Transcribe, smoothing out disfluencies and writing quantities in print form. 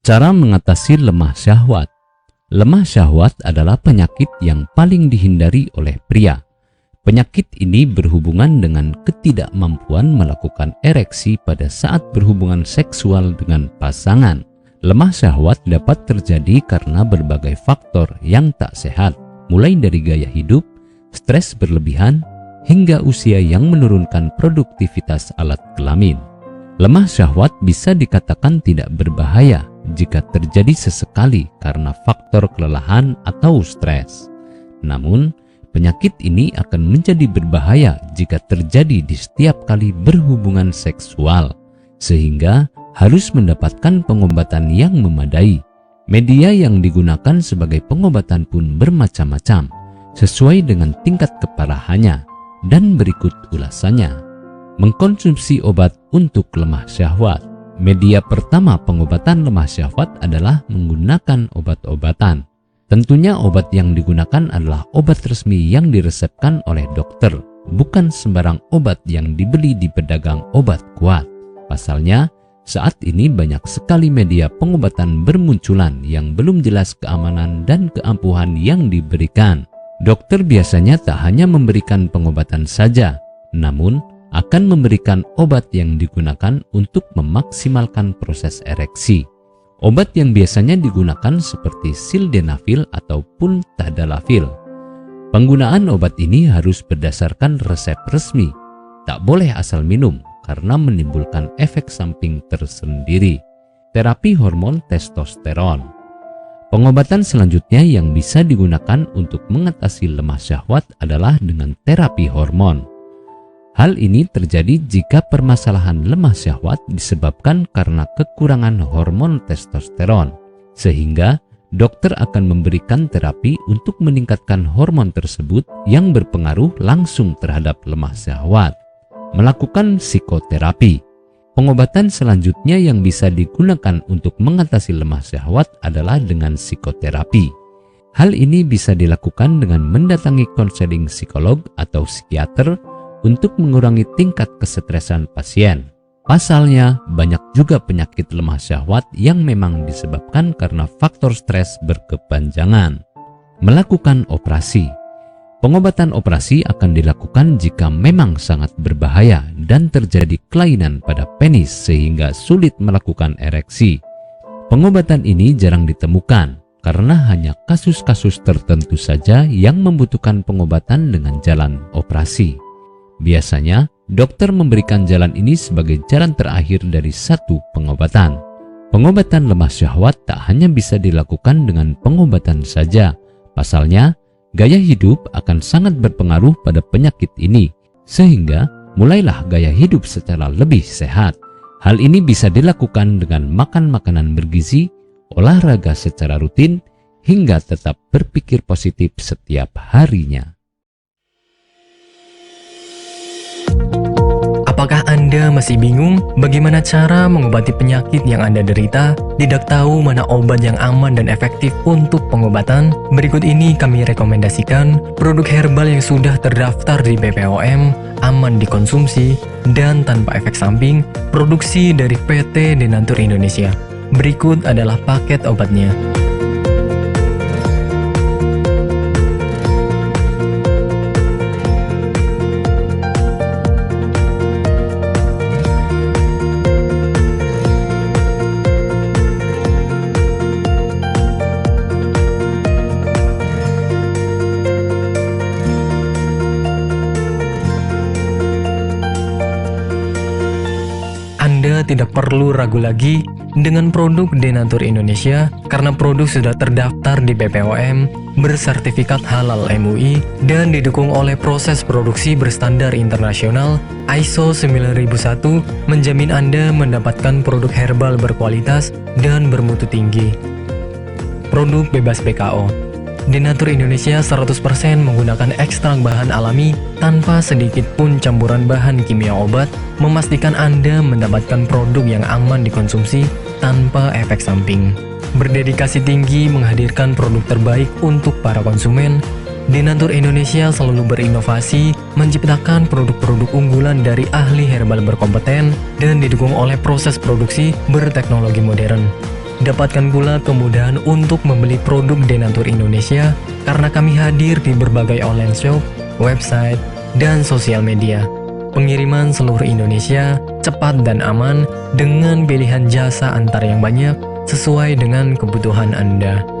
Cara mengatasi lemah syahwat. Lemah syahwat adalah penyakit yang paling dihindari oleh pria. Penyakit ini berhubungan dengan ketidakmampuan melakukan ereksi pada saat berhubungan seksual dengan pasangan. Lemah syahwat dapat terjadi karena berbagai faktor yang tak sehat, mulai dari gaya hidup, stres berlebihan, hingga usia yang menurunkan produktivitas alat kelamin. Lemah syahwat bisa dikatakan tidak berbahaya jika terjadi sesekali karena faktor kelelahan atau stres. Namun, penyakit ini akan menjadi berbahaya jika terjadi di setiap kali berhubungan seksual, sehingga harus mendapatkan pengobatan yang memadai. Media yang digunakan sebagai pengobatan pun bermacam-macam, sesuai dengan tingkat keparahannya, dan berikut ulasannya. Mengkonsumsi obat untuk lemah syahwat. Media pertama pengobatan lemah syahwat adalah menggunakan obat-obatan. Tentunya obat yang digunakan adalah obat resmi yang diresepkan oleh dokter, bukan sembarang obat yang dibeli di pedagang obat kuat. Pasalnya, saat ini banyak sekali media pengobatan bermunculan yang belum jelas keamanan dan keampuhan yang diberikan. Dokter biasanya tak hanya memberikan pengobatan saja, namun akan memberikan obat yang digunakan untuk memaksimalkan proses ereksi. Obat yang biasanya digunakan seperti sildenafil ataupun tadalafil. Penggunaan obat ini harus berdasarkan resep resmi, tak boleh asal minum karena menimbulkan efek samping tersendiri. Terapi hormon testosteron. Pengobatan selanjutnya yang bisa digunakan untuk mengatasi lemah syahwat adalah dengan terapi hormon. Hal ini terjadi jika permasalahan lemah syahwat disebabkan karena kekurangan hormon testosteron, sehingga dokter akan memberikan terapi untuk meningkatkan hormon tersebut yang berpengaruh langsung terhadap lemah syahwat. Melakukan psikoterapi. Pengobatan selanjutnya yang bisa digunakan untuk mengatasi lemah syahwat adalah dengan psikoterapi. Hal ini bisa dilakukan dengan mendatangi konseling psikolog atau psikiater untuk mengurangi tingkat kesetresan pasien. Pasalnya, banyak juga penyakit lemah syahwat yang memang disebabkan karena faktor stres berkepanjangan. Melakukan operasi. Pengobatan operasi akan dilakukan jika memang sangat berbahaya dan terjadi kelainan pada penis sehingga sulit melakukan ereksi. Pengobatan ini jarang ditemukan karena hanya kasus-kasus tertentu saja yang membutuhkan pengobatan dengan jalan operasi. Biasanya, dokter memberikan jalan ini sebagai jalan terakhir dari satu pengobatan. Pengobatan lemah syahwat tak hanya bisa dilakukan dengan pengobatan saja. Pasalnya, gaya hidup akan sangat berpengaruh pada penyakit ini, sehingga mulailah gaya hidup secara lebih sehat. Hal ini bisa dilakukan dengan makan makanan bergizi, olahraga secara rutin, hingga tetap berpikir positif setiap harinya. Apakah Anda masih bingung bagaimana cara mengobati penyakit yang Anda derita? Tidak tahu mana obat yang aman dan efektif untuk pengobatan? Berikut ini kami rekomendasikan produk herbal yang sudah terdaftar di BPOM, aman dikonsumsi, dan tanpa efek samping, produksi dari PT Denatur Indonesia. Berikut adalah paket obatnya. Anda tidak perlu ragu lagi dengan produk Denatur Indonesia karena produk sudah terdaftar di BPOM, bersertifikat halal MUI, dan didukung oleh proses produksi berstandar internasional ISO 9001, menjamin Anda mendapatkan produk herbal berkualitas dan bermutu tinggi. Produk bebas BKO. Denatur Indonesia 100% menggunakan ekstrak bahan alami tanpa sedikit pun campuran bahan kimia obat, memastikan Anda mendapatkan produk yang aman dikonsumsi tanpa efek samping. Berdedikasi tinggi menghadirkan produk terbaik untuk para konsumen, Denatur Indonesia selalu berinovasi, menciptakan produk-produk unggulan dari ahli herbal berkompeten dan didukung oleh proses produksi berteknologi modern. Dapatkan pula kemudahan untuk membeli produk Denatur Indonesia karena kami hadir di berbagai online shop, website, dan sosial media. Pengiriman seluruh Indonesia cepat dan aman dengan pilihan jasa antar yang banyak sesuai dengan kebutuhan Anda.